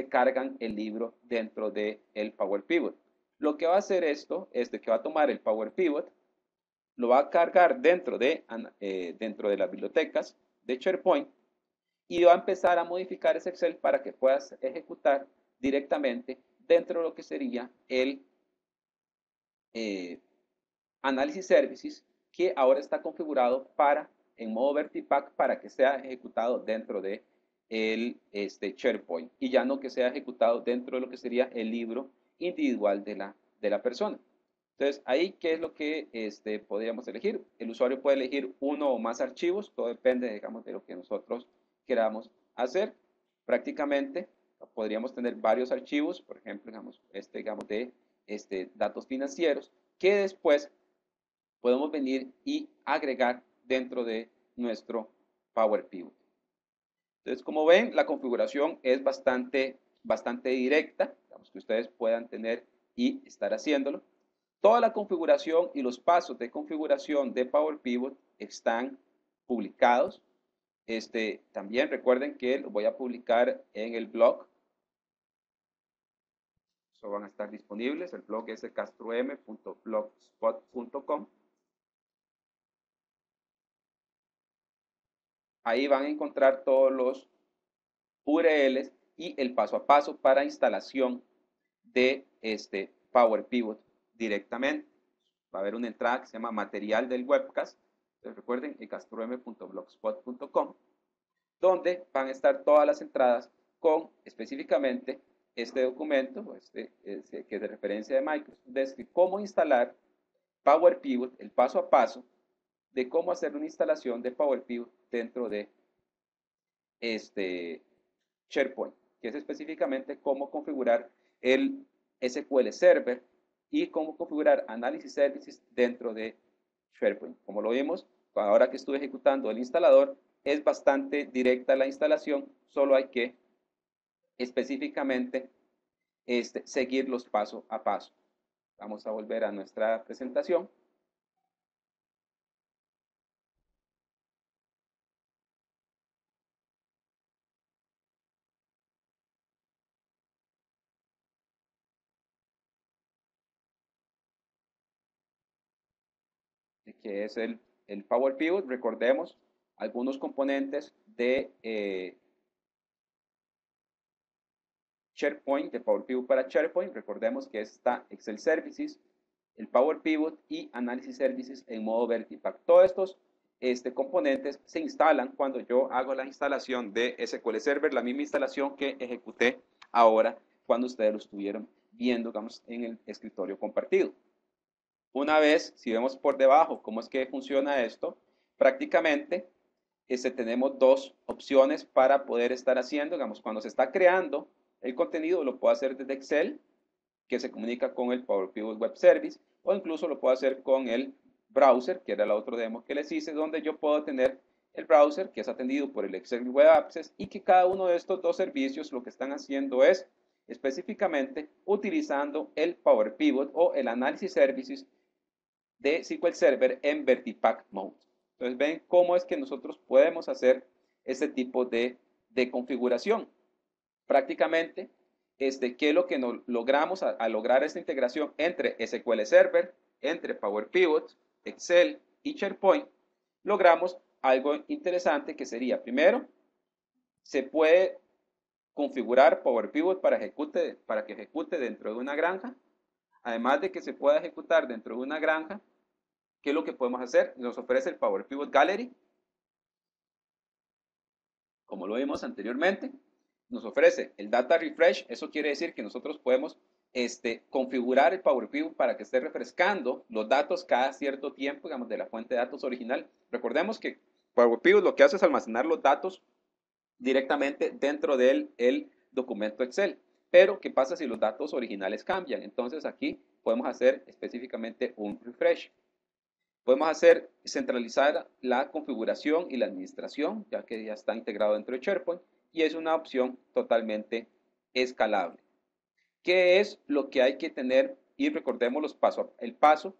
cargan el libro dentro del Power Pivot. Lo que va a hacer esto es de que va a tomar el Power Pivot, lo va a cargar dentro de las bibliotecas de SharePoint y va a empezar a modificar ese Excel para que puedas ejecutar directamente dentro de lo que sería el Analysis Services, que ahora está configurado en modo Vertipack para que sea ejecutado dentro de SharePoint y ya no que sea ejecutado dentro de lo que sería el libro individual de la persona. Entonces, ahí, ¿qué es lo que podríamos elegir? El usuario puede elegir uno o más archivos, todo depende, digamos, de lo que nosotros queramos hacer. Prácticamente, podríamos tener varios archivos, por ejemplo, digamos, de datos financieros, que después podemos venir y agregar dentro de nuestro Power Pivot. Entonces, como ven, la configuración es bastante directa, digamos, que ustedes puedan tener y estar haciéndolo. Toda la configuración y los pasos de configuración de Power Pivot están publicados. También recuerden que los voy a publicar en el blog. Eso van a estar disponibles. El blog es castrom.blogspot.com. Ahí van a encontrar todos los URLs y el paso a paso para instalación de Power Pivot directamente. Va a haber una entrada que se llama material del webcast. Entonces recuerden, castrom.blogspot.com, donde van a estar todas las entradas con específicamente este documento, que es de referencia de Microsoft, de cómo instalar Power Pivot, el paso a paso de cómo hacer una instalación de Power Pivot dentro de SharePoint, que es específicamente cómo configurar el SQL Server y cómo configurar Analysis Services dentro de SharePoint. Como lo vimos, ahora que estuve ejecutando el instalador, es bastante directa la instalación, solo hay que específicamente seguirlos paso a paso. Vamos a volver a nuestra presentación. Que es el Power Pivot. Recordemos algunos componentes de SharePoint, de Power Pivot para SharePoint. Recordemos que está Excel Services, el Power Pivot y Analysis Services en modo Vertipack. Todos estos componentes se instalan cuando yo hago la instalación de SQL Server, la misma instalación que ejecuté ahora cuando ustedes lo estuvieron viendo, digamos, en el escritorio compartido. Una vez, si vemos por debajo cómo es que funciona esto, prácticamente tenemos dos opciones para poder estar haciendo, digamos, cuando se está creando el contenido, lo puedo hacer desde Excel, que se comunica con el Power Pivot Web Service, o incluso lo puedo hacer con el browser, que era la otra demo que les hice, donde yo puedo tener el browser que es atendido por el Excel Web Access y que cada uno de estos dos servicios lo que están haciendo es específicamente utilizando el Power Pivot o el análisis services de SQL Server en Vertipack Mode. Entonces ven cómo es que nosotros podemos hacer este tipo de configuración. Prácticamente, ¿qué es lo que nos logramos al lograr esta integración entre SQL Server, entre Power Pivot, Excel y SharePoint? Logramos algo interesante que sería, primero, se puede configurar Power Pivot para que ejecute dentro de una granja. Además de que se pueda ejecutar dentro de una granja, ¿qué es lo que podemos hacer? Nos ofrece el Power Pivot Gallery, como lo vimos anteriormente. Nos ofrece el Data Refresh, eso quiere decir que nosotros podemos configurar el Power Pivot para que esté refrescando los datos cada cierto tiempo, digamos, de la fuente de datos original. Recordemos que Power Pivot lo que hace es almacenar los datos directamente dentro del documento Excel. Pero, ¿qué pasa si los datos originales cambian? Entonces, aquí podemos hacer específicamente un refresh. Podemos centralizar la configuración y la administración, ya que ya está integrado dentro de SharePoint, y es una opción totalmente escalable. ¿Qué es lo que hay que tener? Y recordemos el paso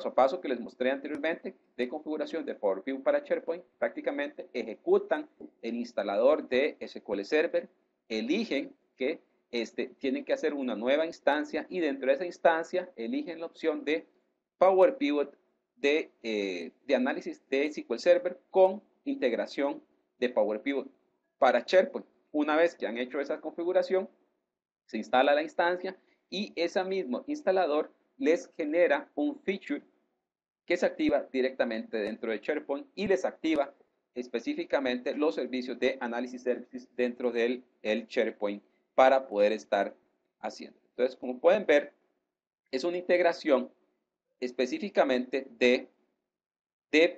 a paso que les mostré anteriormente de configuración de Power Pivot para SharePoint. Prácticamente ejecutan el instalador de SQL Server, eligen que tienen que hacer una nueva instancia y dentro de esa instancia eligen la opción de Power Pivot de análisis de SQL Server con integración de Power Pivot para SharePoint. Una vez que han hecho esa configuración, se instala la instancia y ese mismo instalador les genera un feature que se activa directamente dentro de SharePoint y les activa específicamente los servicios de análisis services dentro del SharePoint para poder estar haciendo. Entonces, como pueden ver, es una integración específicamente de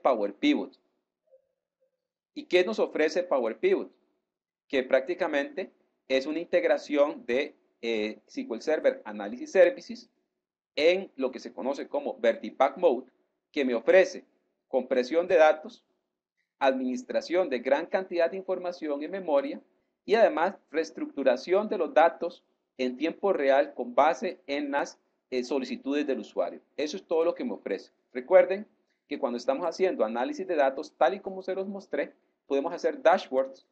Power Pivot. ¿Y qué nos ofrece Power Pivot? Que prácticamente es una integración de SQL Server Analysis Services en lo que se conoce como Vertipack Mode, que me ofrece compresión de datos, administración de gran cantidad de información en memoria y además reestructuración de los datos en tiempo real con base en las solicitudes del usuario. Eso es todo lo que me ofrece. Recuerden que cuando estamos haciendo análisis de datos, tal y como se los mostré, podemos hacer dashboards.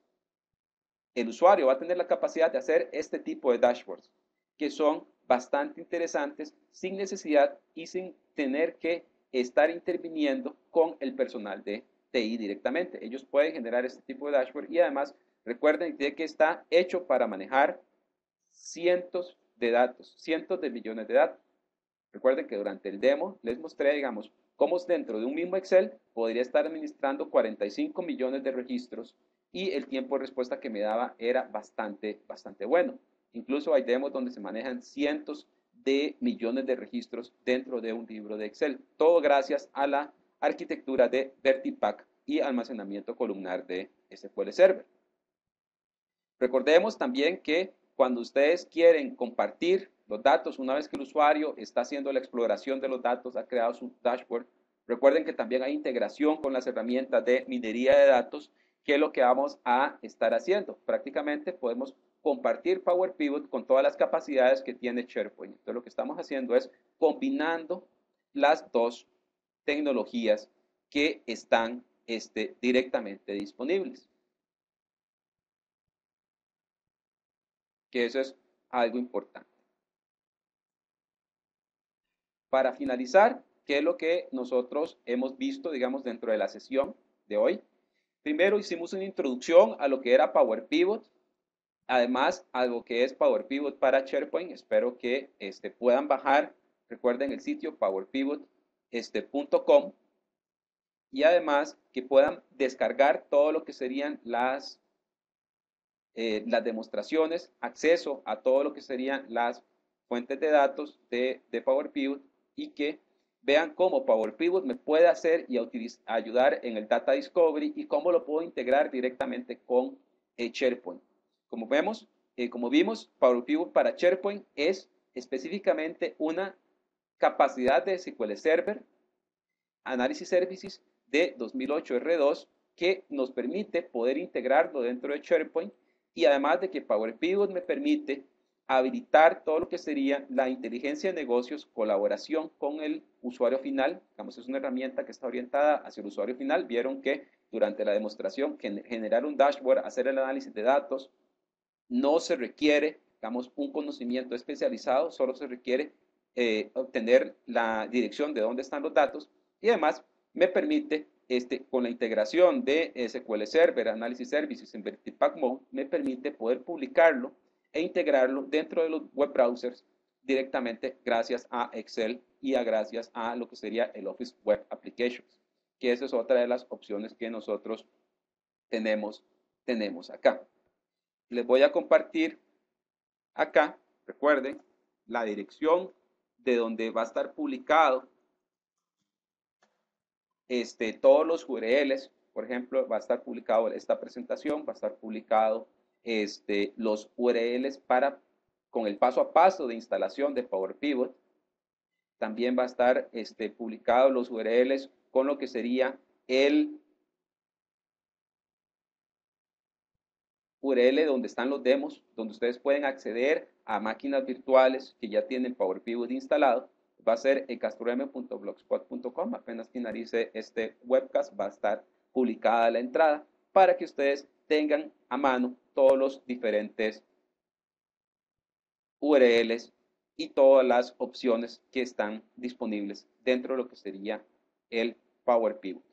El usuario va a tener la capacidad de hacer este tipo de dashboards, que son bastante interesantes, sin necesidad y sin tener que estar interviniendo con el personal de TI directamente. Ellos pueden generar este tipo de dashboard y además recuerden que está hecho para manejar cientos de datos, cientos de millones de datos. Recuerden que durante el demo les mostré, digamos, cómo dentro de un mismo Excel podría estar administrando 45 millones de registros y el tiempo de respuesta que me daba era bastante bueno. Incluso hay demos donde se manejan cientos de millones de registros dentro de un libro de Excel. Todo gracias a la arquitectura de Vertipack y almacenamiento columnar de SQL Server. Recordemos también que cuando ustedes quieren compartir los datos, una vez que el usuario está haciendo la exploración de los datos, ha creado su dashboard, recuerden que también hay integración con las herramientas de minería de datos, que es lo que vamos a estar haciendo. Prácticamente podemos compartir Power Pivot con todas las capacidades que tiene SharePoint. Entonces lo que estamos haciendo es combinando las dos tecnologías que están directamente disponibles. Que eso es algo importante. Para finalizar, ¿qué es lo que nosotros hemos visto, digamos, dentro de la sesión de hoy? Primero hicimos una introducción a lo que era Power Pivot, además a lo que es Power Pivot para SharePoint. Espero que puedan bajar, recuerden el sitio powerpivot.com y además que puedan descargar todo lo que serían las demostraciones, acceso a todo lo que serían las fuentes de datos de Power Pivot y que vean cómo Power Pivot me puede hacer y ayudar en el Data Discovery y cómo lo puedo integrar directamente con SharePoint. Como vimos, Power Pivot para SharePoint es específicamente una capacidad de SQL Server Analysis Services de 2008 R2 que nos permite poder integrarlo dentro de SharePoint Y además de que Power Pivot me permite habilitar todo lo que sería la inteligencia de negocios, colaboración con el usuario final. Digamos, es una herramienta que está orientada hacia el usuario final. Vieron que durante la demostración, generar un dashboard, hacer el análisis de datos, no se requiere, digamos, un conocimiento especializado, solo se requiere obtener la dirección de dónde están los datos y además me permite, con la integración de SQL Server, Analysis Services en Vertipack Mode, me permite poder publicarlo e integrarlo dentro de los web browsers directamente gracias a Excel y gracias a lo que sería el Office Web Applications, que esa es otra de las opciones que nosotros tenemos acá. Les voy a compartir acá, recuerden, la dirección de donde va a estar publicado todos los URLs. Por ejemplo, va a estar publicado esta presentación, va a estar publicado los URLs con el paso a paso de instalación de Power Pivot. También va a estar publicado los URLs con lo que sería el URL donde están los demos, donde ustedes pueden acceder a máquinas virtuales que ya tienen Power Pivot instalado. Va a ser castrm.blogspot.com. Apenas finalice este webcast, va a estar publicada la entrada para que ustedes tengan a mano todos los diferentes URLs y todas las opciones que están disponibles dentro de lo que sería el Power Pivot.